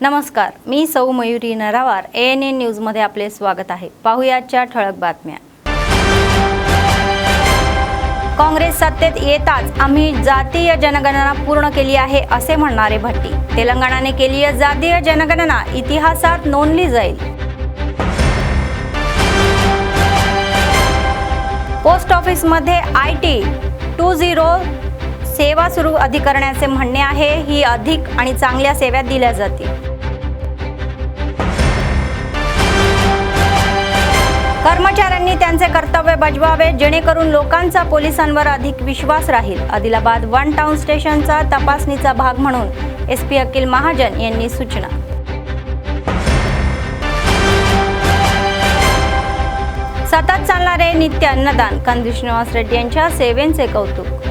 नमस्कार, मी सौ Mayuri नरावार ANN news मध्ये आपले स्वागत आहे। पाहुयाच्या ठळक बातम्या। काँग्रेस सत्तेत येताच आम्ही जातीय जनगणना पूर्ण केली आहे असे म्हणणारे भट्टी। तेलंगणाने केली जातीय जनगणना इतिहासात नोंदली जाईल। पोस्ट ऑफिस मध्ये IT 20 सेवा सुरू करण्याचे म्हणणे आहे। ही अधिक आणि चांगल्या सेवा दिल्या जातील। कर्मचाऱ्यांनी त्यांचे कर्तव्य बजावावे जेणेकरून लोकांचा पोलिसांवर अधिक विश्वास राहील। आदिलाबाद वन टाउन स्टेशनचा तपासणीचा भाग म्हणून SP अखिल महाजन यांनी सूचना। सतत चालणारे नित्य अन्नदान कंदी श्रीनिवास रेड्डी यांच्या सेवेचे कौतुक।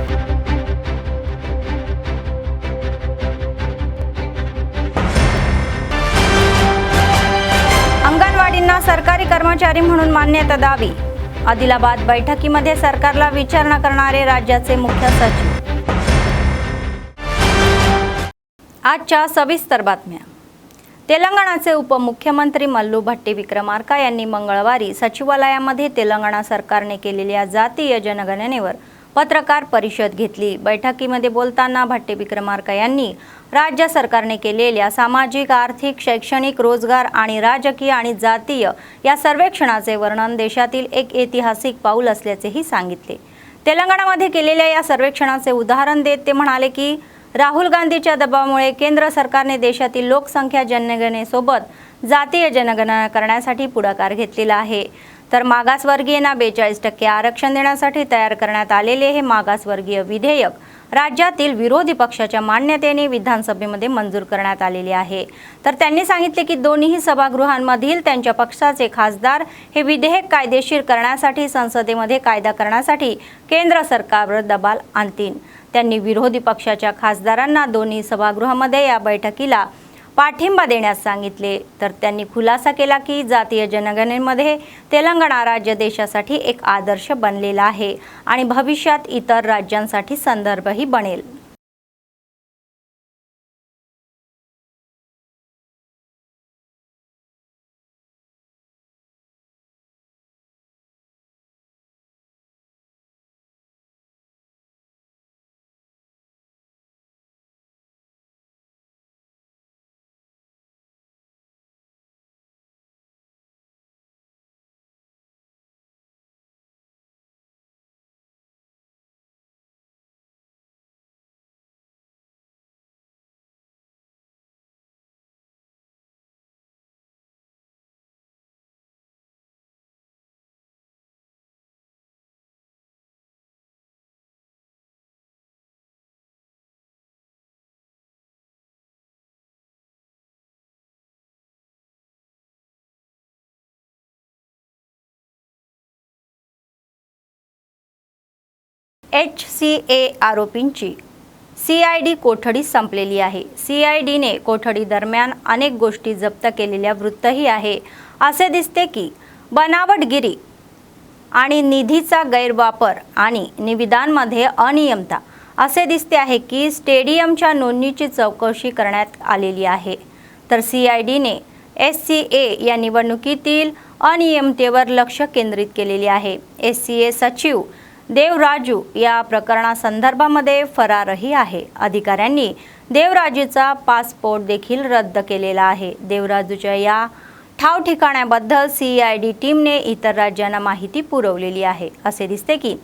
अंगणवाडींना सरकारी कर्मचारी म्हणून मान्यता द्यावी। आदिलाबाद बैठकीमध्ये सरकारला विचारणा करणारे राज्याचे मुख्य सचिव। आजच्या सविस्तर बातम्या। तेलंगणाचे उपमुख्यमंत्री मल्लू भट्टी विक्रमार्का यांनी मंगळवारी सचिवालयामध्ये तेलंगणा सरकारने केलेल्या जातीय जनगणनेवर पत्रकार परिषद घेतली। बैठकीमध्ये बोलताना भट्टी विक्रमार्का यांनी राज्य सरकारने केलेल्या सामाजिक, आर्थिक, शैक्षणिक, रोजगार आणि राजकीय आणि जातीय या सर्वेक्षणाचे वर्णन देशातील एक ऐतिहासिक पाऊल असल्याचेही सांगितले। तेलंगणामध्ये केलेल्या या सर्वेक्षणाचे उदाहरण देत ते म्हणाले की राहुल गांधीच्या दबावामुळे केंद्र सरकारने देशातील लोकसंख्या जनगणनेसोबत जातीय जनगणना करण्यासाठी पुढाकार घेतलेला आहे। तर मागासवर्गीयांना 42% आरक्षण देण्यासाठी तयार करण्यात आलेले हे मागासवर्गीय विधेयक राज्यातील विरोधी पक्षाच्या मान्यतेने विधानसभेमध्ये मंजूर करण्यात आलेले आहे। तर त्यांनी सांगितले की दोन्ही सभागृहांमधील त्यांच्या पक्षाचे खासदार हे विधेयक कायदेशीर करण्यासाठी संसदेमध्ये कायदा करण्यासाठी केंद्र सरकारवर दबाव आणतील। त्यांनी विरोधी पक्षाच्या खासदारांना दोन्ही सभागृहामध्ये या बैठकीला पाठिंबा देण्यास सांगितले। तर त्यांनी खुलासा केला की जातीय जनगणनेमध्ये तेलंगणा राज्य देशासाठी एक आदर्श बनलेला आहे आणि भविष्यात इतर राज्यांसाठी संदर्भही बनेल। HCA आरोपींची CID कोठडी संपलेली आहे। CIDने कोठडी दरम्यान अनेक गोष्टी जप्त केलेल्या वृत्तही आहे। असे दिसते की बनावटगिरी आणि निधीचा गैरवापर आणि निविदांमध्ये अनियमितता असे दिसते आहे की स्टेडियमच्या नोंदणीची चौकशी करण्यात आलेली आहे। तर CIDने SCA या निवडणुकीतील अनियमिततेवर लक्ष केंद्रित केलेले आहे। SCA सचिव देवराजू या प्रकरणासंदर्भामध्ये फरारही आहे। अधिकाऱ्यांनी देवराजूचा पासपोर्ट देखील रद्द केलेला आहे। देवराजूच्या या ठाव ठिकाणाबद्दल CID टीमने इतर राज्यांना माहिती पुरवलेली आहे। असे दिसते की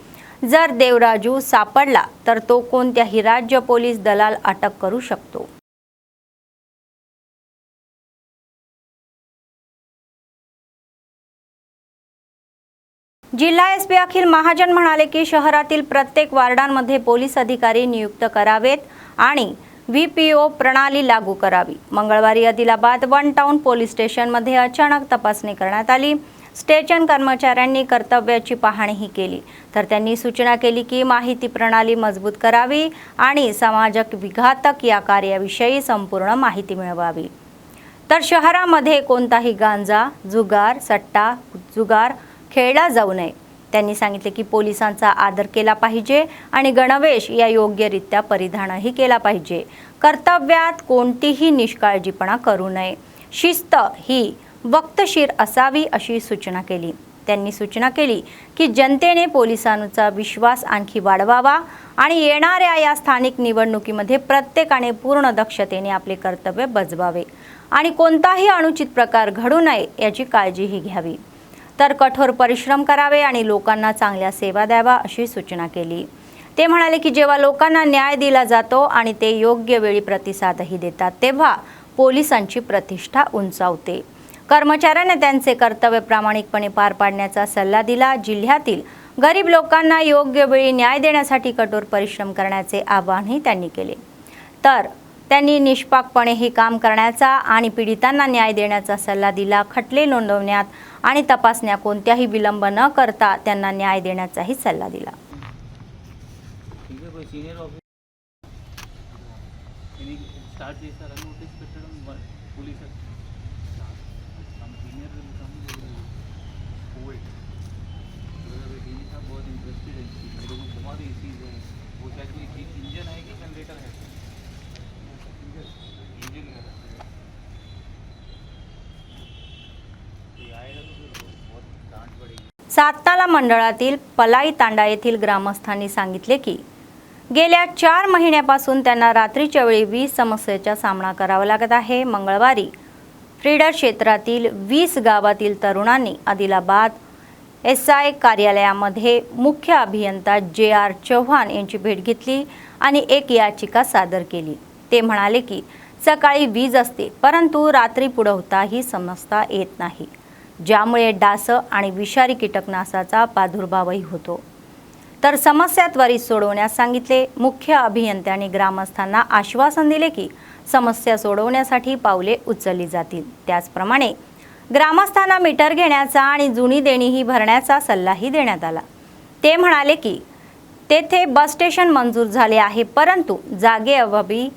जर देवराजू सापडला तर तो कोणत्याही राज्य पोलीस दलाल अटक करू शकतो। जिल्हा SP अखिल महाजन म्हणाले की शहरातील प्रत्येक वार्डांमध्ये पोलीस अधिकारी नियुक्त करावेत आणि VPO प्रणाली लागू करावी। मंगळवारी आदिलाबाद वन टाउन पोलीस स्टेशनमध्ये अचानक तपासणी करण्यात आली। स्टेशन कर्मचाऱ्यांनी कर्तव्याची पाहणीही केली। तर त्यांनी सूचना केली की माहिती प्रणाली मजबूत करावी आणि समाजात विघातक या कार्याविषयी संपूर्ण माहिती मिळवावी। तर शहरामध्ये कोणताही गांजा, जुगार, सट्टा, जुगार खेळला जाऊ नये। त्यांनी सांगितले की पोलिसांचा आदर केला पाहिजे आणि गणवेश या योग्यरित्या परिधानही केला पाहिजे। कर्तव्यात कोणतीही निष्काळजीपणा करू नये, शिस्त ही वक्तशीर असावी अशी सूचना केली। त्यांनी सूचना केली की जनतेने पोलिसांचा विश्वास आणखी वाढवावा आणि येणाऱ्या या स्थानिक निवडणुकीमध्ये प्रत्येकाने पूर्ण दक्षतेने आपले कर्तव्य बजावावे आणि कोणताही अनुचित प्रकार घडू नये याची काळजीही घ्यावी, तर कठोर परिश्रम करावे आणि लोकांना चांगल्या सेवा द्यावा अशी सूचना केली। ते म्हणाले की जेव्हा लोकांना न्याय दिला जातो आणि ते योग्य वेळी प्रतिसादही देतात तेव्हा पोलिसांची प्रतिष्ठा उंचावते। कर्मचाऱ्यांनी त्यांचे कर्तव्य प्रामाणिकपणे पार पाडण्याचा सल्ला दिला। जिल्ह्यातील गरीब लोकांना योग्य वेळी न्याय देण्यासाठी कठोर परिश्रम करण्याचे आवाहनही त्यांनी केले। तर त्यांनी निष्पाकपणे हे काम करण्याचा आणि पीडितांना न्याय देण्याचा सल्ला दिला। खटले नोंदवण्यात आणि तपासण्या कोणत्याही विलंब न करता त्यांना न्याय देण्याचाही सल्ला दिला। सातनाला मंडळातील पलाई तांडा येथील ग्रामस्थांनी सांगितले की गेल्या 4 महिन्यापासून त्यांना रात्रीच्या वेळी वीज समस्येचा सामना करावा लागत आहे। मंगळवारी फ्रीडर क्षेत्रातील 20 गावातील तरुणांनी आदिलाबाद SI कार्यालयामध्ये मुख्य अभियंता JR चव्हाण यांची भेट घेतली आणि एक याचिका सादर केली। ते म्हणाले की सकाळी वीज असते परंतु रात्री पुरवठाही समजता येत नाही, ज्यामुळे डास आणि विषारी कीटकनाशाचा प्रादुर्भावही होतो, तर समस्या त्वरित सोडवण्यास सांगितले। मुख्य अभियंत्याने ग्रामस्थांना आश्वासन दिले की समस्या सोडवण्यासाठी पावले उचलली जातील। त्याचप्रमाणे ग्रामस्थांना मीटर घेण्याचा आणि जुनी देणीही भरण्याचा सल्लाही देण्यात आला। ते म्हणाले की तेथे बस स्टेशन मंजूर झाले आहे परंतु जागेअभावी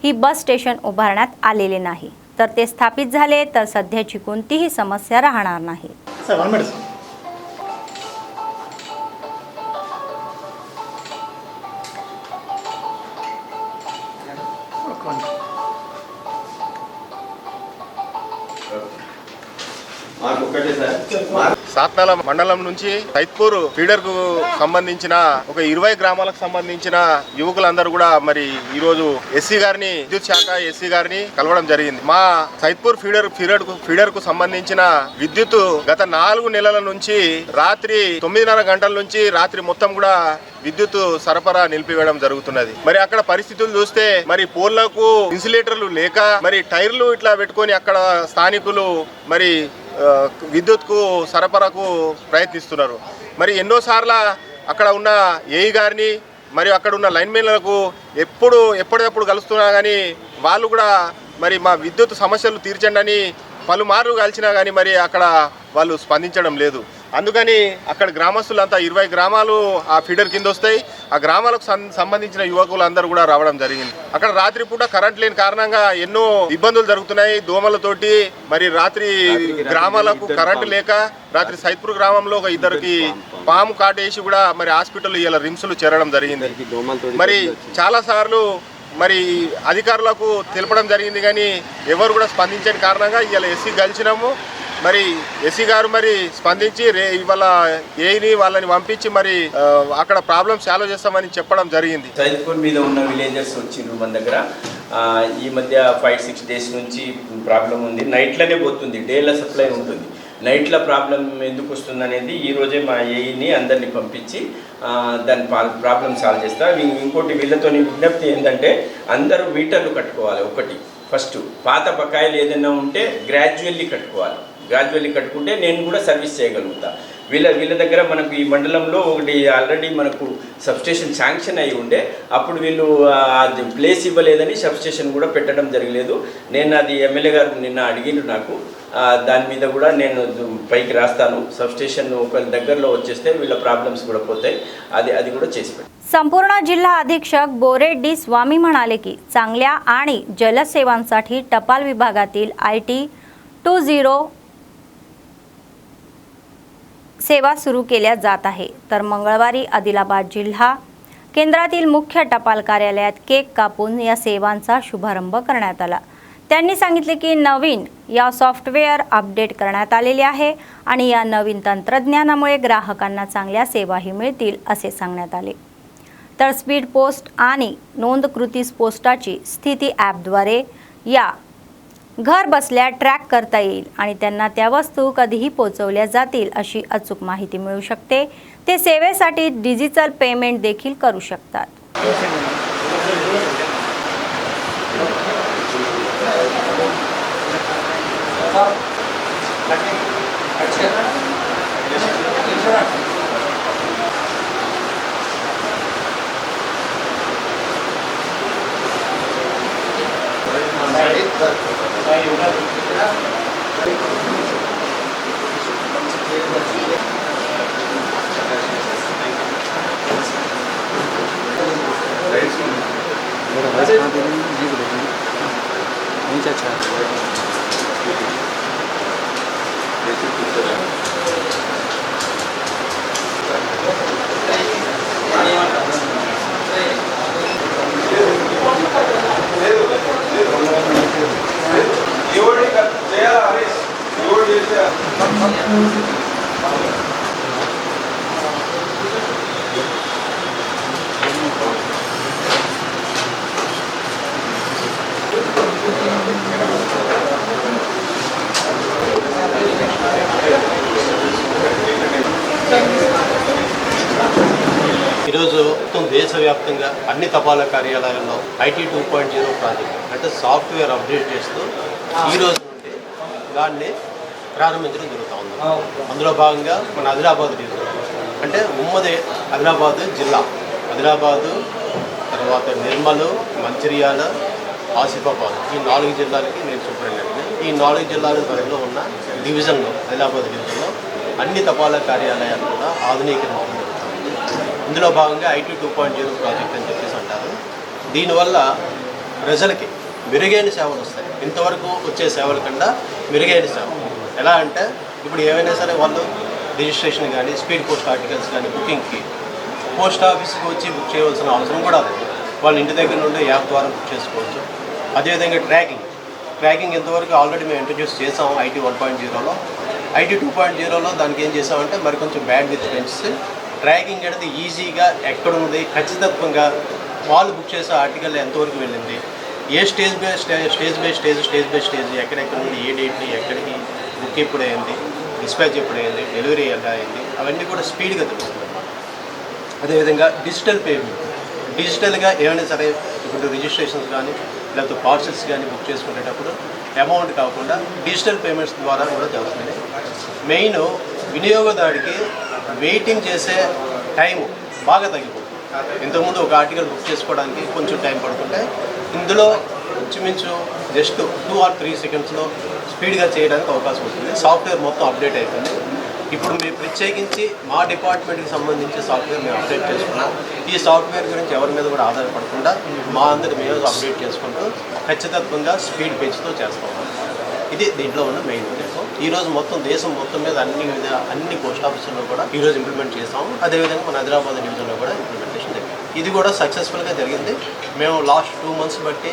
ही बस स्टेशन उभारण्यात आलेले नाही, तर ते स्थापित झाले तर सध्याची कोणतीही समस्या राहणार नाही। సాత్నాల మండలం నుంచి సైత్పూర్ ఫీడర్ కు సంబంధించిన ఒక 20 గ్రామాలకు సంబంధించిన యువకులందరూ కూడా మరి ఈ రోజు ఎస్సీ గారిని విద్యుత్ శాఖ ఎస్సీ గారిని కలవడం జరిగింది। మా సైత్పూర్ ఫీడర్ కు సంబంధించిన విద్యుత్ గత 4 నెలల నుంచి రాత్రి 9:30 గంటల నుంచి రాత్రి మొత్తం కూడా విద్యుత్ సరఫరా నిలిపివేయడం జరుగుతున్నది। మరి అక్కడ పరిస్థితులు చూస్తే మరి పోల్లకు ఇన్సులేటర్లు లేక మరి టైర్లు ఇట్లా పెట్టుకొని అక్కడ స్థానికులు మరి విద్యుత్ కు సరఫరాకు ప్రయత్నిస్తున్నారు। మరి ఎన్నోసార్లు అక్కడ ఉన్న ఏఈ గారిని మరియు అక్కడ ఉన్న లైన్మెన్లకు ఎప్పటికప్పుడు కలుస్తున్నా కానీ వాళ్ళు కూడా మరి మా విద్యుత్ సమస్యలు తీర్చండి అని పలుమార్లు కలిసినా కానీ మరి అక్కడ వాళ్ళు స్పందించడం లేదు। అందుకని అక్కడ గ్రామస్తులంతా 20 గ్రామాలు ఆ ఫీడర్ కింద వస్తాయి। ఆ గ్రామాలకు సంబంధించిన యువకులందరూ కూడా రావడం జరిగింది। అక్కడ రాత్రి పూట కరెంట్ లేని కారణంగా ఎన్నో ఇబ్బందులు జరుగుతున్నాయి దోమలతోటి। మరి రాత్రి గ్రామాలకు కరెంట్ లేక రాత్రి సైత్పూర్ గ్రామంలో ఒక ఇద్దరికి పాము కాటేసి కూడా మరి హాస్పిటల్ ఇలా రిమ్స్లు చేరడం జరిగింది। మరి చాలాసార్లు మరి అధికారులకు తెలపడం జరిగింది కానీ ఎవరు కూడా స్పందించని కారణంగా ఇలా ఎస్సీ కలిసినాము। మరి ఎస్సీ గారు మరి స్పందించి ఇవాళ ఏని వాళ్ళని పంపించి మరి అక్కడ ప్రాబ్లమ్స్ సాల్వ్ చేస్తామని చెప్పడం జరిగింది। సైత్పూర్ మీద ఉన్న విలేజర్స్ వచ్చిండ్రు మన దగ్గర। ఈ మధ్య 5-6 డేస్ నుంచి ప్రాబ్లం ఉంది, నైట్లోనే పోతుంది, డేలో సప్లై ఉంటుంది, నైట్లో ప్రాబ్లం ఎందుకు వస్తుంది అనేది ఈరోజే మా ఏఈని అందరినీ పంపించి దాని ప్రాబ్లం సాల్వ్ చేస్తా। ఇంకోటి వీళ్ళతో విజ్ఞప్తి ఏంటంటే అందరూ మీటర్లు కట్టుకోవాలి। ఒకటి ఫస్ట్ పాత బకాయిలు ఏదైనా ఉంటే గ్రాడ్యువల్లీ కట్టుకోవాలి, గ్రాడ్యువల్లీ కట్టుకుంటే నేను కూడా సర్వీస్ చేయగలుగుతా। వీళ్ళ దగ్గర మనకు ఈ మండలంలో ఒకటి ఆల్రెడీ మనకు సబ్స్టేషన్ శాంక్షన్ అయి ఉండే, అప్పుడు వీళ్ళు అది ప్లేస్ ఇవ్వలేదని సబ్స్టేషన్ కూడా పెట్టడం జరగలేదు। నేను అది ఎమ్మెల్యే గారు నిన్న అడిగిండ్రు నాకు, దాని మీద కూడా నేను పైకి రాస్తాను। సబ్స్టేషన్ ఒక దగ్గరలో వచ్చేస్తే వీళ్ళ ప్రాబ్లమ్స్ కూడా పోతాయి, అది కూడా చేసి పెట్టాను। संपूर्ण जिल्हा अधीक्षक बोरेड्डी स्वामी म्हणाले की चांगल्या आणि जलसेवांसाठी टपाल विभागातील IT 20 सेवा सुरू केल्या जात आहे। तर मंगळवारी आदिलाबाद जिल्हा केंद्रातील मुख्य टपाल कार्यालयात केक कापून या सेवांचा शुभारंभ करण्यात आला। त्यांनी सांगितले की नवीन या सॉफ्टवेअर अपडेट करण्यात आलेले आहे आणि या नवीन तंत्रज्ञानामुळे ग्राहकांना चांगल्या सेवाही मिळतील असे सांगण्यात आले। तर स्पीड पोस्ट आणि नोंदकृती पोस्टाची स्थिती ॲपद्वारे या घर बसल्या ट्रॅक करता येईल आणि त्यांना त्या वस्तू कधीही पोहोचवल्या जातील अशी अचूक माहिती मिळू शकते। ते सेवेसाठी डिजिटल पेमेंट देखील करू शकतात। ఈరోజు మొత్తం దేశవ్యాప్తంగా అన్ని తపాలా కార్యాలయాల్లో IT 2.0 ప్రాజెక్ట్ అంటే సాఫ్ట్వేర్ అప్డేట్ చేస్తూ ఈ రోజు నుండి దాన్ని ప్రారంభించడం జరుగుతూ ఉంది। అందులో భాగంగా మన ఆదిలాబాద్ డివిజన్ అంటే ఉమ్మడి ఆదిలాబాద్ జిల్లా, ఆదిలాబాదు తర్వాత నిర్మల్, మంచిర్యాల, ఆసిఫాబాద్ ఈ 4 జిల్లాలకి నేను సూపరింటెండెంట్ని। ఈ 4 జిల్లాల పరిధిలో ఉన్న డివిజన్లో ఆదిలాబాద్ డివిజన్లో అన్ని తపాలా కార్యాలయాలు కూడా ఆధునీకరించడం జరుగుతుంది। ఇందులో భాగంగా IT 2.0 ప్రాజెక్ట్ అని చెప్పేసి అంటారు। దీనివల్ల ప్రజలకి మెరుగైన సేవలు వస్తాయి। ఇంతవరకు వచ్చే సేవల కన్నా మెరుగైన సేవలు ఎలా అంటే ఇప్పుడు ఏమైనా సరే వాళ్ళు రిజిస్ట్రేషన్ కానీ స్పీడ్ పోస్ట్ ఆర్టికల్స్ కానీ బుకింగ్కి పోస్ట్ ఆఫీస్కి వచ్చి బుక్ చేయవలసిన అవసరం కూడా లేదు। వాళ్ళు ఇంటి దగ్గర నుండి యాప్ ద్వారా బుక్ చేసుకోవచ్చు। అదేవిధంగా ట్రాకింగ్ ఇంతవరకు ఆల్రెడీ మేము ఇంట్రడ్యూస్ చేసాం IT 1.0లో। IT 2.0లో దానికి ఏం చేసామంటే మరి కొంచెం బ్యాండ్ విత్ పెంచి ట్రాకింగ్ అనేది ఈజీగా ఎక్కడుంది, ఖచ్చితంగా వాళ్ళు బుక్ చేసే ఆర్టికల్ ఎంతవరకు వెళ్ళింది, ఏ స్టేజ్ బై స్టేజ్ ఎక్కడెక్కడ నుండి ఏ డేట్ని ఎక్కడికి బుక్ ఎప్పుడు అయింది, డిస్పాచ్ ఎప్పుడు అయింది, డెలివరీ ఎలా అయింది, అవన్నీ కూడా స్పీడ్గా తెలుస్తుంది అన్నమాట। అదేవిధంగా డిజిటల్గా ఏమైనా సరే ఇప్పుడు రిజిస్ట్రేషన్స్ కానీ లేకపోతే పార్సల్స్ కానీ బుక్ చేసుకునేటప్పుడు అమౌంట్ కాకుండా డిజిటల్ పేమెంట్స్ ద్వారా కూడా జరుగుతుంది। మెయిన్ వినియోగదారుడికి వెయిటింగ్ చేసే టైం బాగా తగ్గిపోతుంది। ఇంతకుముందు ఒక ఆర్టికల్ బుక్ చేసుకోవడానికి కొంచెం టైం పడుతుంటే ఇందులో ఇంచుమించు జస్ట్ 2 or 3 సెకండ్స్లో స్పీడ్గా చేయడానికి అవకాశం ఉంటుంది। సాఫ్ట్వేర్ మొత్తం అప్డేట్ అవుతుంది। ఇప్పుడు మేము ప్రత్యేకించి మా డిపార్ట్మెంట్కి సంబంధించి సాఫ్ట్వేర్ మేము అప్డేట్ చేసుకున్నాం। ఈ సాఫ్ట్వేర్ గురించి ఎవరి మీద కూడా ఆధారపడకుండా మా అందరి మేము అప్డేట్ చేసుకుంటూ ఖచ్చితంగా స్పీడ్ పెంచుతూ చేస్తాం। ఇది దీంట్లో ఉన్న మెయిన్ ఉద్దేశం। ఈరోజు మొత్తం దేశం మొత్తం మీద అన్ని పోస్ట్ ఆఫీసుల్లో కూడా ఈరోజు ఇంప్లిమెంట్ చేస్తాము। అదేవిధంగా మన ఆదిలాబాద్ డివిజన్లో కూడా ఇంప్లిమెంటేషన్ జరిగింది। ఇది కూడా సక్సెస్ఫుల్గా జరిగింది। మేము లాస్ట్ 2 months బట్టి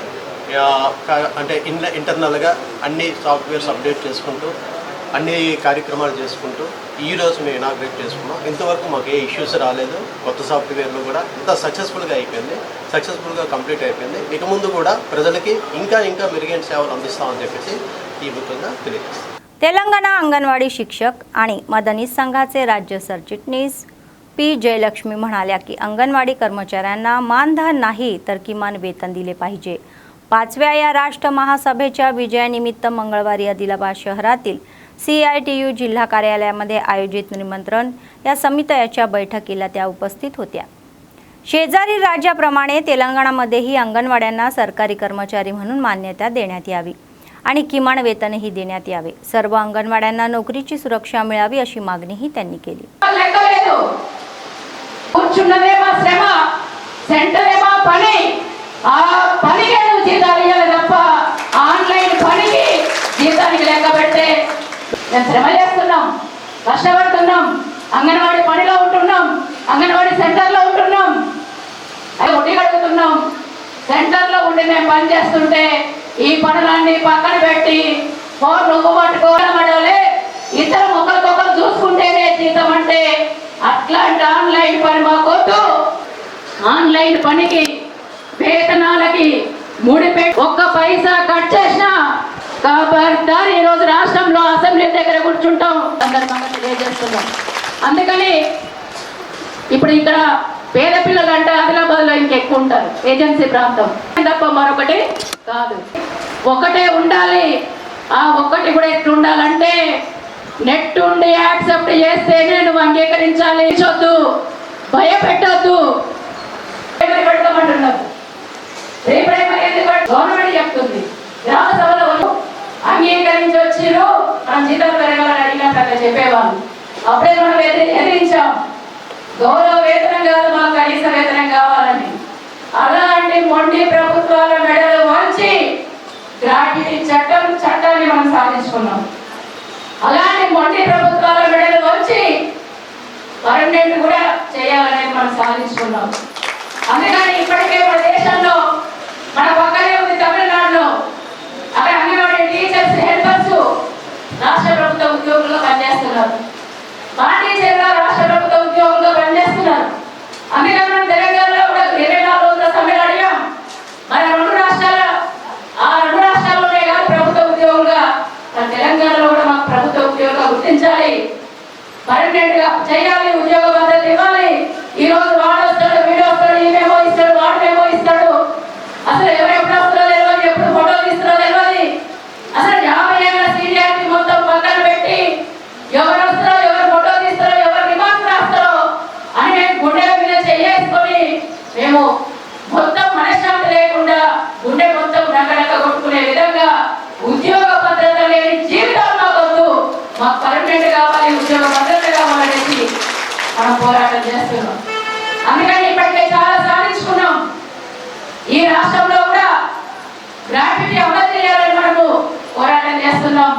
అంటే ఇంటర్నల్గా అన్ని సాఫ్ట్వేర్స్ అప్డేట్ చేసుకుంటూ అన్ని కార్యక్రమాలు చేసుకుంటూ ఈరోజు మేము ఇనాగ్రేట్ చేసుకున్నాం। ఇంతవరకు మాకు ఏ ఇష్యూస్ రాలేదు। కొత్త సాఫ్ట్వేర్లో కూడా ఇంత సక్సెస్ఫుల్గా అయిపోయింది, సక్సెస్ఫుల్గా కంప్లీట్ అయిపోయింది। ఇక ముందు కూడా ప్రజలకి ఇంకా మెరుగైన సేవలు అందిస్తామని చెప్పేసి ఈ ముఖ్యంగా తెలియజేస్తాం। तेलंगणा अंगणवाडी शिक्षक आणि मदनीस संघाचे राज्य सरचिटणीस P जयलक्ष्मी म्हणाल्या की अंगणवाडी कर्मचाऱ्यांना मानधन नाही तर किमान वेतन दिले पाहिजे। 5व्या या राष्ट्र महासभेच्या विजयानिमित्त मंगळवारी आदिलाबाद शहरातील CITU जिल्हा कार्यालयामध्ये आयोजित निमंत्रण या समितीच्या बैठकीला त्या उपस्थित होत्या। शेजारी राज्याप्रमाणे तेलंगणामध्येही अंगणवाड्यांना सरकारी कर्मचारी म्हणून मान्यता देण्यात यावी आणि किमान वेतनही देण्यात यावे। सर्व अंगणवाड्यांना नोकरीची सुरक्षा मिळावी अशी मागणीही त्यांनी केली। కష్టపడుతున్నాం, అంగన్వాడీ పనిలో ఉంటున్నాం, అంగన్వాడీ సెంటర్లో ఉంటున్నాం, అది ఒడ్డి కడుగుతున్నాం. సెంటర్లో ఉండి మేము పని చేస్తుంటే ఈ పనులన్నీ పక్కన పెట్టి ఫోన్ నువ్వు పట్టుకోవడం పడాలి, ఇద్దరు ఒకరికొకరు చూసుకుంటేనే జీతం అంటే అట్లాంటి ఆన్లైన్ పని మాకొద్దు. ఆన్లైన్ పనికి వేతనాలకి ముడిపే ఒక్క పైసా కట్ చేసినా ఖబర్దార్ ఈరోజు రాష్ట్రంలో అసెంబ్లీ దగ్గర కూర్చుంటాం సందర్భంగా తెలియజేస్తున్నాం. అందుకని ఇప్పుడు ఇక్కడ పేద పిల్లలు అంటే ఆదిలాబాద్లో ఇంకెక్కువ ఉంటారు, ఏజెన్సీ ప్రాంతం తప్ప మరొకటి కాదు. ఒకటే ఉండాలి. ఆ ఒక్కటి కూడా ఎట్లా ఉండాలంటే నెట్ ఉండి యాక్సెప్ట్ చేస్తేనే నువ్వు అంగీకరించాలి, చొద్దు భయపెట్టొద్దు. పెడతామంటున్నారు గవర్నమెంట్ చెప్తుంది, గ్రామ సభలో అంగీకరించి వచ్చిరు మనం జీతం పెరగాలని అడిగినట్టు అట్లా చెప్పేవాళ్ళు. అప్పుడే మనం ఎదిరించాం, గౌరవ వేతనం కాదు మాకు కనీస వేతనం కావాలని. అలాంటి మొండి ప్రభుత్వాల మెడలు వంచి గ్రాట్యుటీ చట్టాన్ని మనం సాధించుకున్నాం. అలాంటి మొండి ప్రభుత్వాల మెడలు వంచి పర్మనెంట్ కూడా చేయాలనేది మనం సాధించుకున్నాం. అందుకని ఇప్పటికే మన దేశంలో మన పక్కనే ఉంది తమిళనాడులో, అక్కడ అంగన్వాడీ టీచర్స్ హెల్పర్స్ రాష్ట్ర ప్రభుత్వ ఉద్యోగులుగా పనిచేస్తున్నారు, మా టీచర్లు రాష్ట్ర ప్రభుత్వ ఉద్యోగులుగా పనిచేస్తున్నారు. అందుకని మనం తెలంగాణలో కూడా 24 రోజుల సమ్మెలు అడిగాం. మన రెండు రాష్ట్రాల్లోనే కాదు ప్రభుత్వ ఉద్యోగులుగా, మన తెలంగాణలో కూడా మాకు ప్రభుత్వ ఉద్యోగులుగా గుర్తించాలి, పర్మనెంట్ గా చేయాలి, ఉద్యోగ భద్రత ఇవ్వాలి. ఈ రోజు వాడు వస్తాడు, వీడు వస్తాడు, ఈమెమో ఇస్తాడు, వాడేమో ఇస్తాడు, అసలు ఎవరు ఎప్పుడు వస్తారో తెలియదు, ఎప్పుడు ఫోటో తీస్తారో తెలియదు. అసలు 50 ఏళ్ళ సీనియారిటీ మొత్తం పక్కన పెట్టి ఎవరు వస్తారో, ఎవరు ఫోటో తీస్తారో, ఎవరు రిమార్క్స్ రాస్తారో అని మేము గుండెల మీద చేసుకొని మేము మొత్తం మనశ్శాంతి లేకుండా గుండె మొత్తం నగనక కొట్టుకునే విధంగా ఉద్యోగ భద్రత లేని జీవితాలు మాకొద్దు, మాకు పర్మనెంట్ కావాలి, ఉద్యోగ భద్రత కావాలనేసి మనం పోరాటం చేస్తున్నాం. అందుకని ఇప్పటికే చాలా సాధించుకున్నాం. ఈ రాష్ట్రంలో కూడా గ్రాట్యుటీ అమలు చేయాలని మనము పోరాటం చేస్తున్నాం.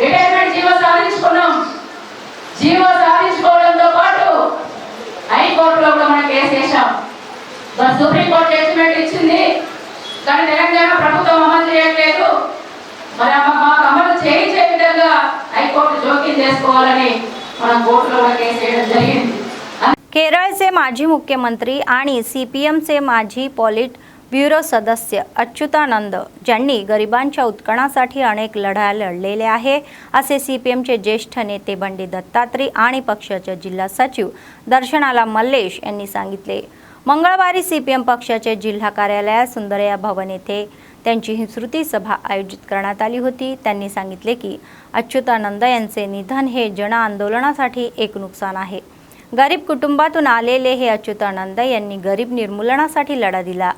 రిటైర్మెంట్ జీవో సాధించుకున్నాం. జీవో సాధించుకోవడంతో పాటు హైకోర్టులో కూడా మనం కేసు వేసాం. సుప్రీంకోర్టు జడ్జిమెంట్ ఇచ్చింది, కానీ తెలంగాణ ప్రభుత్వం అమలు చేయట్లేదు. మరి మాకు అమలు చేయించే విధంగా హైకోర్టు జోక్యం చేసుకోవాలని మనం కోర్టులో కూడా కేసు వేయడం జరిగింది. केरळचे माजी मुख्यमंत्री आणि CPMचे माजी पॉलिट ब्युरो सदस्य अच्युतानंद ज्यांनी गरिबांच्या उत्कर्णासाठी अनेक लढा लढलेले आहे असे CPMचे ज्येष्ठ नेते बंडी दत्तात्री आणि पक्षाचे जिल्हा सचिव दर्शनाला मल्लेश यांनी सांगितले. मंगळवारी CPM पक्षाचे जिल्हा कार्यालयात सुंदरया भवन येथे त्यांची ही स्मृती सभा आयोजित करण्यात आली होती. त्यांनी सांगितले की अच्युतानंद यांचे निधन हे जन आंदोलनासाठी एक नुकसान आहे. गरीब कुटुंबातून आलेले हे अच्युतानंद यांनी गरीब निर्मूलनासाठी लढा दिला.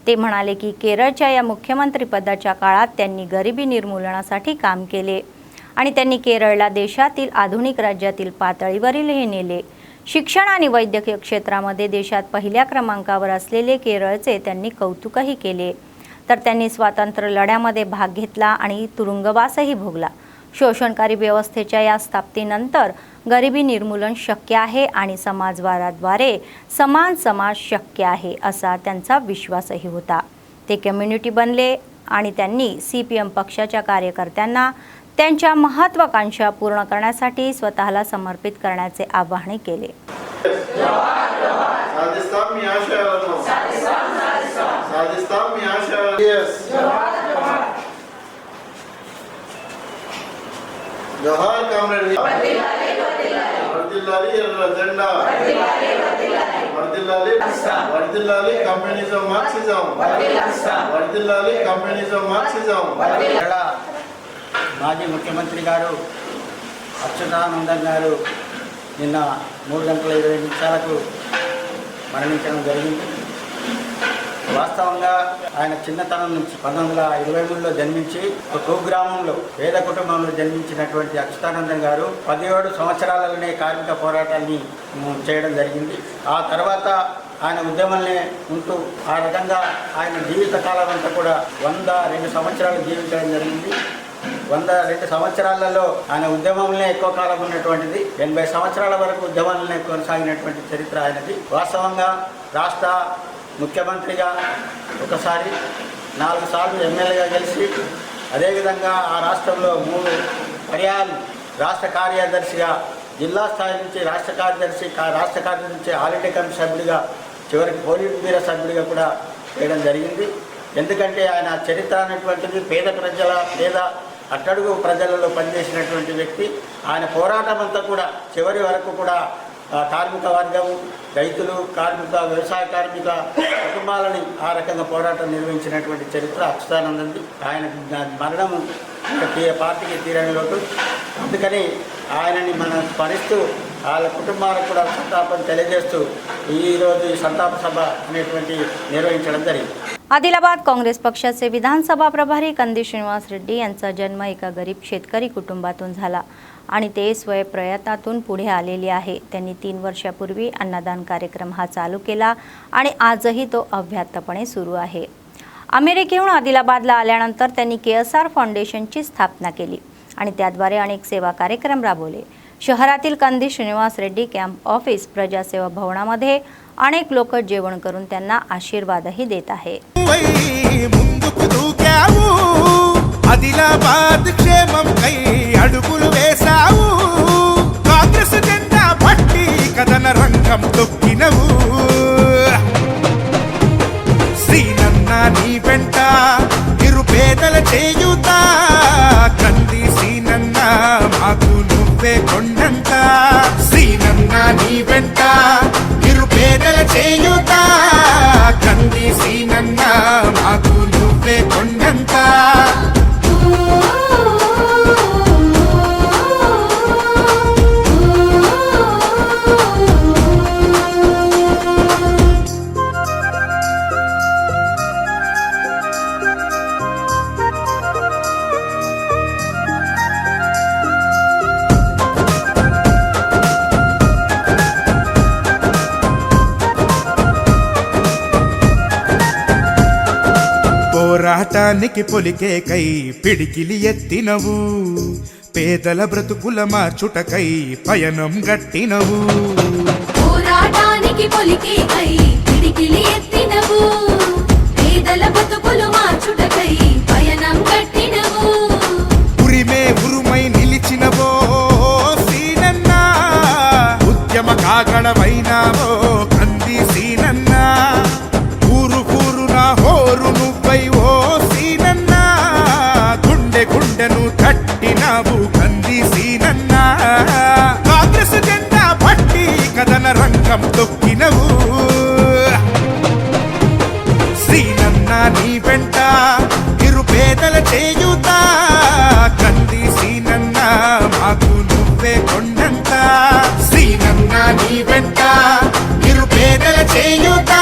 ते म्हणाले की केरळच्या या मुख्यमंत्रीपदाच्या काळात त्यांनी गरिबी निर्मूलनासाठी काम केले आणि त्यांनी केरळला देशातील आधुनिक राज्यातील पातळीवरील हे नेले. शिक्षण आणि वैद्यकीय क्षेत्रामध्ये देशात पहिल्या क्रमांकावर असलेले केरळचे त्यांनी कौतुकही केले. तर त्यांनी स्वातंत्र्य लढ्यामध्ये भाग घेतला आणि तुरुंगवासही भोगला. शोषणकारी व्यवस्थेच्या या स्थापनेनंतर गरिबी निर्मूलन शक्य आहे आणि समाजवादाद्वारे समान समाज शक्य आहे असा त्यांचा विश्वासही होता. ते कम्युनिटी बनले आणि त्यांनी CPM पक्षाच्या कार्यकर्त्यांना त्यांच्या महत्त्वाकांक्षा पूर्ण करण्यासाठी स्वतःला समर्पित करण्याचे आवाहन केले. जोहार कामरेड वर्दिल्लाली जెండా वर्दिल्लाली कम्युनिजम मार्क्सिजम वर्दिल्लाली कम्युनिजम मार्क्सिजम మాజీ ముఖ్యమంత్రి గారు అచ్యుతానందన్ గారు నిన్న 3:20 మరణించడం జరిగింది. వాస్తవంగా ఆయన చిన్నతనం నుంచి 1923లో జన్మించి ఒక కుగ్రామంలో పేద కుటుంబంలో జన్మించినటువంటి అచ్యుతానందన్ గారు 17 సంవత్సరాలలోనే కార్మిక పోరాటాన్ని చేయడం జరిగింది. ఆ తర్వాత ఆయన ఉద్యమంలో ఉంటూ ఆ రకంగా ఆయన జీవితకాలం అంతా కూడా 102 సంవత్సరాలు జీవించడం జరిగింది. 102 సంవత్సరాలలో ఆయన ఉద్యమంలో ఎక్కువ కాలం ఉన్నటువంటిది. 80 సంవత్సరాల వరకు ఉద్యమాలనే కొనసాగినటువంటి చరిత్ర ఆయనది. వాస్తవంగా రాష్ట్ర ముఖ్యమంత్రిగా ఒకసారి 4 సార్లు ఎమ్మెల్యేగా గెలిచి, అదేవిధంగా ఆ రాష్ట్రంలో 3 పర్యాలు రాష్ట్ర కార్యదర్శిగా, జిల్లా స్థాయి నుంచి రాష్ట్ర కార్యదర్శి, రాష్ట్ర కార్యదర్శి నుంచి ఆల్ ఇండియా కమిటీ సభ్యుడిగా, చివరికి పోలిట్ బ్యూరో సభ్యుడిగా కూడా చేయడం జరిగింది. ఎందుకంటే ఆయన చరిత్ర అనేటువంటిది పేద అట్టడుగు ప్రజలలో పనిచేసినటువంటి వ్యక్తి. ఆయన పోరాటం అంతా కూడా చివరి వరకు కూడా కార్మిక వర్గం, రైతులు, వ్యవసాయ కార్మిక కుటుంబాలని ఆ రకంగా పోరాటం నిర్వహించినటువంటి చరిత్ర అచ్యుతానందంది. ఆయన మరణం పార్టీకి తీరని లోటు. అందుకని ఆయనని మనం స్మరిస్తూ వాళ్ళ కుటుంబాలకు కూడా సంతాపం తెలియజేస్తూ ఈరోజు ఈ संताप सभा అనేటువంటి निर्वहिंचడం జరిగింది. आदिलाबाद काँग्रेस पक्षाचे विधानसभा प्रभारी कंदी श्रीनिवास रेड्डी यांचा जन्म एका गरीब शेतकरी कुटुंबातून झाला आणि ते स्वयंप्रयत्नातून पुढे आलेले आहे. त्यांनी 3 वर्षापूर्वी अन्नदान कार्यक्रम हा चालू केला आणि आजही तो अव्याहतपणे सुरू आहे. अमेरिकेहून आदिलाबादला आल्यानंतर त्यांनी KSR फाउंडेशनची स्थापना केली आणि त्याद्वारे अनेक सेवा कार्यक्रम राबवले. शहरातील कंदी श्रीनिवास रेड्डी कॅम्प ऑफिस प्रजासेवा भवनामध्ये अनेक लोक जेवण करून त्यांना आशीर्वादही देत आहे. ఆదిలాబాద్ క్షేమం కై అడుగులు వేసావు, కాంగ్రెస్ జెండా పట్టి కథన రంగం తొక్కినవు. సీనన్న నీ వెంట నిరుపేదల చేయుత, కంది సీనన్న మాకు నువ్వే కొండంత. సీనన్న నీ వెంట నిరుపేదల చేయుత, కంది సీనన్న మాకు నువ్వే కొండంత. పోరాటానికి పొలికే కై పిడికిలి ఎత్తినవు, పేదల బ్రతుకుల మార్చుటకై పయనం గట్టినవు. పోరాటానికి పొలికే కై పిడికిలి ఎత్తినవు, పేదల బ్రతుకులు మార్చుటకై పయనం గట్టినవు. ఉరిమే ఉరుమై నిలిచినవో సీనన్న, ఉద్యమ కాగడవైనావో కంది సీనన్న. ఊరు కూరున హోరు నువ్వై ఓ సీనన్న, గుండె గుండెను తట్టినావు కంది సీనన్న. కాంగ్రెస్ జెండా పట్టి కథన రంగం తొక్కినవు. సీనన్న నీ వెంట నిరుపేదల చేయుత, కంది సీనన్న మాకు నువ్వే కొండంత. సీనన్న నీ వెంట నిరుపేదల చేయుత,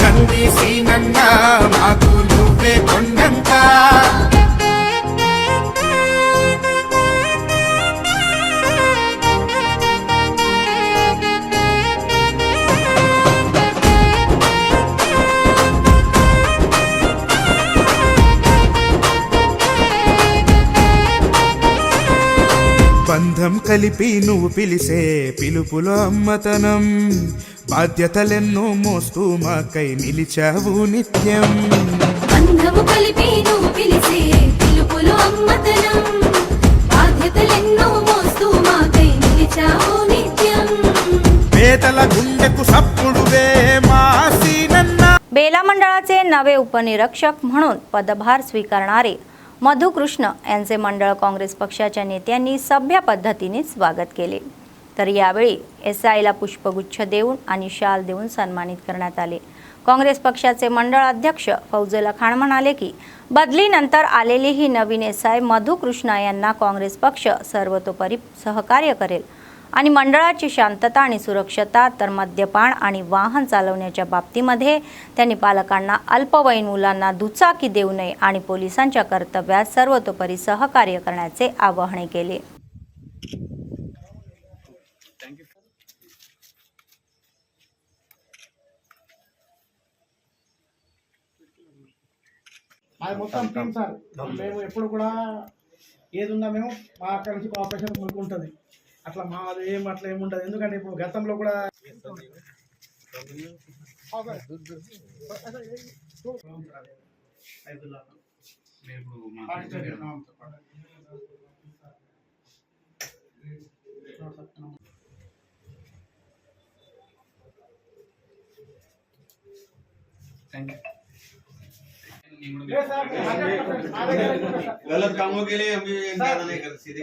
కంది సీనన్న మాకు నువ్వే కొండంత. బంధం కలిపి నువ్వు పిలిసే పిలుపులో అమ్మతనం, బాధ్యతలెన్నో మోస్తూ మాకై నిలిచావు నిత్యం. బంధము కలిపి నువ్వు పిలిసే పిలుపులో అమ్మతనం, బాధ్యతలెన్నో మోస్తూ మాకై నిలిచావు నిత్యం. పేదల గుండెకు సప్పుడువే మా సీనన్న. बेला मंडळाचे नवे उपनिरीक्षक म्हणून पदभार स्वीकारणारे मधु कृष्ण यांचे मंडळ काँग्रेस पक्षाच्या नेत्यांनी सभ्य पद्धतीने स्वागत केले. तर यावेळी SIला पुष्पगुच्छ देऊन आणि शाल देऊन सन्मानित करण्यात आले. काँग्रेस पक्षाचे मंडळ अध्यक्ष फौजला खान म्हणाले की बदलीनंतर आलेली ही नवीन SI मधु कृष्ण यांना काँग्रेस पक्ष सर्वतोपरी सहकार्य करेल आणि मंडळाची शांतता आणि सुरक्षता तर मद्यपान आणि वाहन चालवण्याच्या बाबतीमध्ये त्यांनी पालकांना अल्पवयीन मुलांना दुचाकी देऊ नये आणि पोलिसांच्या कर्तव्यात सर्वतोपरी सहकार्य करण्याचे आवाहन केले. అది మొత్తం టీం సార్. మేము ఎప్పుడు కూడా ఏది ఉన్నా మేము మా అక్కడి నుంచి కోఆపరేషన్ కోరుకుంటుంది. అట్లా మాది అట్లా ఏముంటుంది. ఎందుకంటే ఇప్పుడు గతంలో కూడా गलत कामों के लिए हम भी ज्यादा नहीं करते, सीधे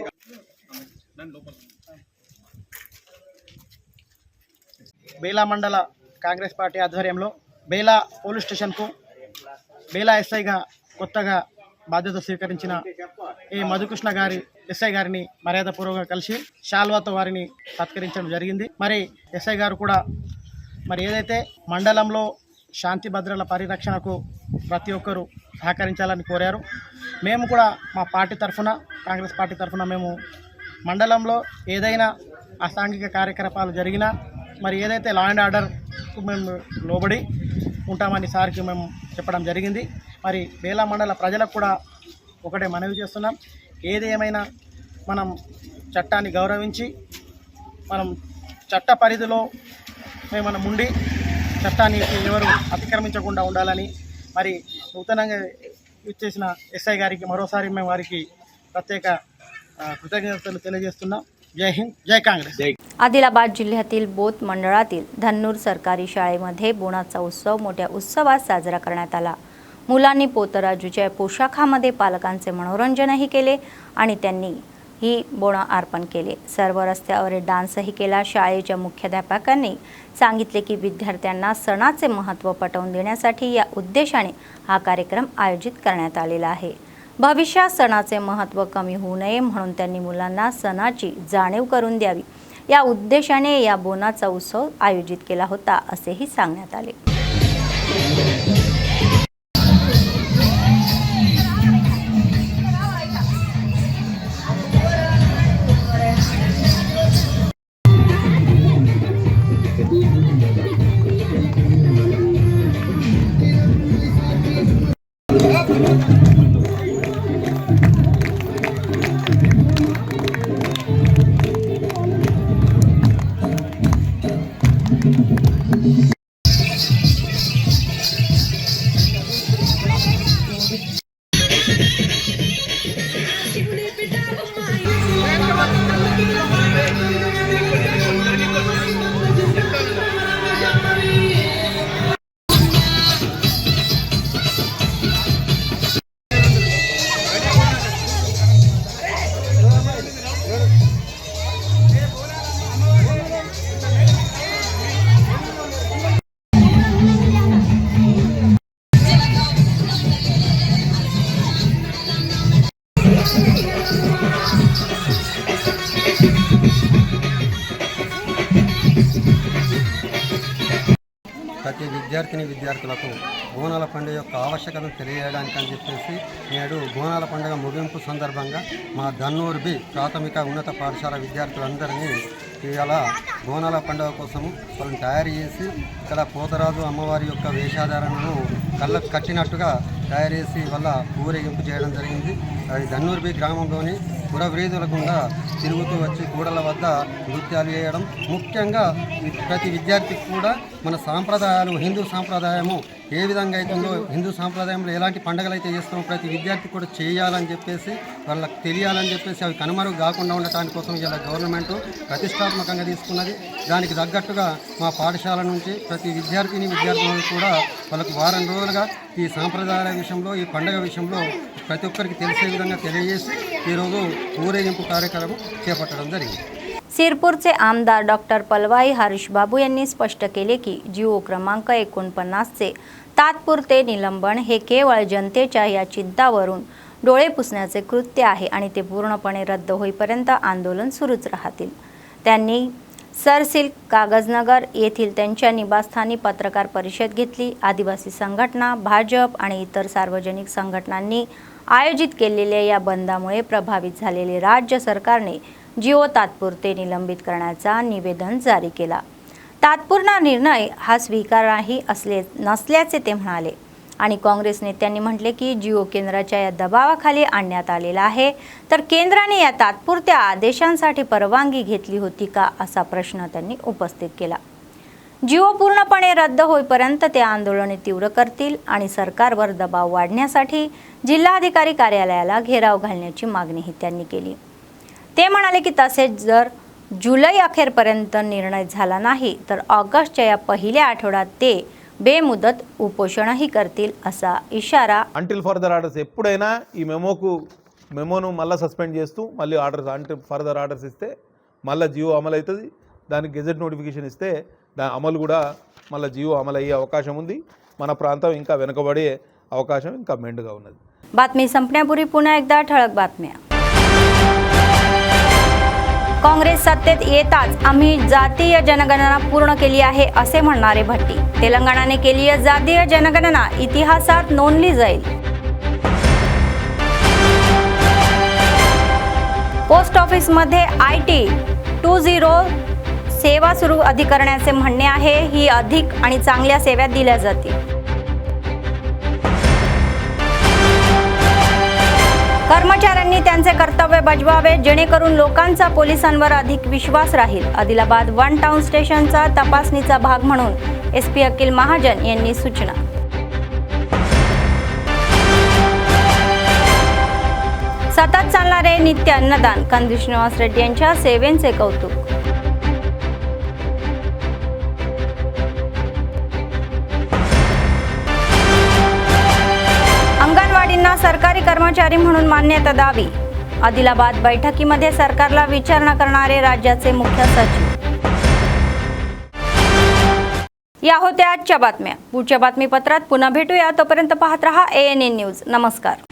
బేలా మండల కాంగ్రెస్ పార్టీ ఆధ్వర్యంలో బేలా పోలీస్ స్టేషన్కు బేలా ఎస్ఐగా కొత్తగా బాధ్యత స్వీకరించిన ఈ మధుకృష్ణ గారి ఎస్ఐ గారిని మర్యాదపూర్వకంగా కలిసి శాల్వాతో వారిని సత్కరించడం జరిగింది. మరి ఎస్ఐ గారు కూడా మరి ఏదైతే మండలంలో శాంతి భద్రతల పరిరక్షణకు ప్రతి ఒక్కరూ సహకరించాలని కోరారు. మేము కూడా మా పార్టీ తరఫున కాంగ్రెస్ పార్టీ తరఫున మేము మండలంలో ఏదైనా అసాంఘిక కార్యకలాపాలు జరిగినా మరి ఏదైతే లా అండ్ ఆర్డర్కు మేము లోబడి ఉంటామని సార్కి మేము చెప్పడం జరిగింది. మరి బేలా మండల ప్రజలకు కూడా ఒకటే మనవి చేస్తున్నాం, ఏది ఏమైనా మనం చట్టాన్ని గౌరవించి మనం చట్ట పరిధిలో మనం ఉండి చట్టాన్ని ఎవరు అతిక్రమించకుండా ఉండాలని మరి నూతనంగా ఇచ్చేసిన ఎస్ఐ गारी మరోసారి మేము వారికి ప్రత్యేక कृतज्ञता తెలియజేస్తున్నాం. जय हिंद, जय काँग्रेस. आदिलाबाद जिल्ह्यातील बोथ मंडळातील धन्नूर सरकारी शाळेमध्ये बोनाचा उत्सव मोठ्या उत्सवात साजरा करण्यात आला. मुलांनी पोतराजूच्या पोशाखामध्ये पालकांचे मनोरंजनही केले आणि त्यांनी ही बोणं अर्पण केले. सर्व रस्त्यावर डान्सही केला. शाळेच्या मुख्याध्यापकांनी सांगितले की विद्यार्थ्यांना सणाचे महत्त्व पटवून देण्यासाठी या उद्देशाने हा कार्यक्रम आयोजित करण्यात आलेला आहे. भविष्यात सणाचे महत्त्व कमी होऊ नये म्हणून त्यांनी मुलांना सणाची जाणीव करून द्यावी या उद्देशाने या बोनाचा उत्सव आयोजित केला होता असेही सांगण्यात आले. ప్రతి విద్యార్థులకు బోనాల పండుగ యొక్క ఆవశ్యకతను తెలియజేయడానికి అని చెప్పేసి నేడు బోనాల పండుగ ముగింపు సందర్భంగా మా ధన్నూరు బి ప్రాథమిక ఉన్నత పాఠశాల విద్యార్థులందరినీ ఇవాళ బోనాల పండుగ కోసము వాళ్ళని తయారు చేసి ఇక్కడ పోతరాజు అమ్మవారి యొక్క వేషాధారణను కళ్ళకు కట్టినట్టుగా తయారు చేసి వల్ల ఊరేగింపు చేయడం జరిగింది. అది ధన్నూరు బి గ్రామంలోని పురవీధుల గుండా తిరుగుతూ వచ్చి కూడల వద్ద నృత్యాలు చేయడం, ముఖ్యంగా ప్రతి విద్యార్థికి కూడా మన సాంప్రదాయాలు హిందూ సాంప్రదాయము ఏ విధంగా అవుతుందో హిందూ సాంప్రదాయంలో ఎలాంటి పండుగలు అయితే చేస్తామో ప్రతి విద్యార్థి కూడా చేయాలని చెప్పేసి వాళ్ళకి తెలియాలని చెప్పేసి అవి కనుమరుగు కాకుండా ఉండటానికి కోసం ఇలా గవర్నమెంట్ ప్రతిష్టాత్మకంగా తీసుకున్నది. దానికి తగ్గట్టుగా మా పాఠశాల నుంచి ప్రతి విద్యార్థులను కూడా వాళ్ళకు వారం రోజులుగా ఈ సాంప్రదాయాల విషయంలో ఈ పండుగ విషయంలో ప్రతి ఒక్కరికి తెలిసే విధంగా తెలియజేసి ఈరోజు ఊరేగింపు కార్యక్రమం చేపట్టడం జరిగింది. सिरपूरचे आमदार डॉक्टर पलवाई हरीश बाबू यांनी स्पष्ट केले की जीओ क्रमांक 49चे तात्पुरते निलंबन हे केवळ जनतेच्या या चिंतावरून डोळे पुसण्याचे कृत्य आहे आणि ते पूर्णपणे रद्द होईपर्यंत आंदोलन सुरूच राहतील. त्यांनी सरसील कागजनगर येथील त्यांच्या निवासस्थानी पत्रकार परिषद घेतली. आदिवासी संघटना, भाजप आणि इतर सार्वजनिक संघटनांनी आयोजित केलेल्या या बंदामुळे प्रभावित झालेले राज्य सरकारने जिओ तात्पुरते निलंबित करण्याचा निवेदन जारी केला. तात्पुरता निर्णय हा स्वीकारार्ह नसल्याचे ते म्हणाले. आणि काँग्रेस नेत्यांनी म्हटले की जिओ केंद्राच्या या दबावाखाली आणण्यात आलेला आहे, तर केंद्राने या तात्पुरत्या आदेशांसाठी परवानगी घेतली होती का असा प्रश्न त्यांनी उपस्थित केला. जिओ पूर्णपणे रद्द होईपर्यंत ते आंदोलने तीव्र करतील आणि सरकारवर दबाव वाढण्यासाठी जिल्हाधिकारी कार्यालयाला घेराव घालण्याची मागणीही त्यांनी केली. ते म्हणाले की तसेच जर जुलै अखेरपर्यंत निर्णय झाला नाही तर ऑगस्टच्या या पहिल्या आठवड्यात ते बेमुदत उपोषणही करतील असा इशारा. అంటిల్ ఫర్దర్ ఆర్డర్స్ ఎప్పుడైనా ఈ మెమోను మళ్ళీ సస్పెండ్ చేస్తూ మళ్ళీ ఆర్డర్స్ అంటిల్ ఫర్దర్ ఆర్డర్స్ ఇస్తే మళ్ళీ జియో అమలు అవుతుంది. దానికి గెజెట్ నోటిఫికేషన్ ఇస్తే దాని అమలు కూడా మళ్ళీ జియో అమలు అయ్యే అవకాశం ఉంది. మన ప్రాంతం ఇంకా వెనుకబడే అవకాశం ఇంకా మెండుగా ఉన్నది. बातमी संपण्यापूर्वी पुन्हा एकदा ठळक बातम्या. काँग्रेस सत्तेत येताच आम्ही जातीय जनगणना पूर्ण केली आहे असे म्हणणारे भट्टी. तेलंगणाने केली जातीय जनगणना इतिहासात नोंदली जाईल. पोस्ट ऑफिसमध्ये IT 20 सेवा सुरू करण्याचे म्हणणे आहे. ही अधिक आणि चांगल्या सेवा दिल्या जातील. कर्मचाऱ्यांनी त्यांचे कर्तव्य बजावावे जेणेकरून लोकांचा पोलिसांवर अधिक विश्वास राहील. आदिलाबाद 1 टाउन स्टेशनचा तपासणीचा भाग म्हणून SP अखिल महाजन यांनी सूचना. सतत चालणारे नित्य अन्नदान कंदी श्रीनिवास रेड्डी यांच्या सेवेचे कौतुक. अंगणवाडींना सरकारी कर्मचारी म्हणून मान्यता द्यावी. आदिलाबाद बैठकीमध्ये सरकारला विचारणा करणारे राज्याचे मुख्य सचिव. या होत्या आजच्या बातम्या. पुढच्या बातमीपत्रात पुन्हा भेटूया. तोपर्यंत पाहत रहा ANN न्यूज. नमस्कार.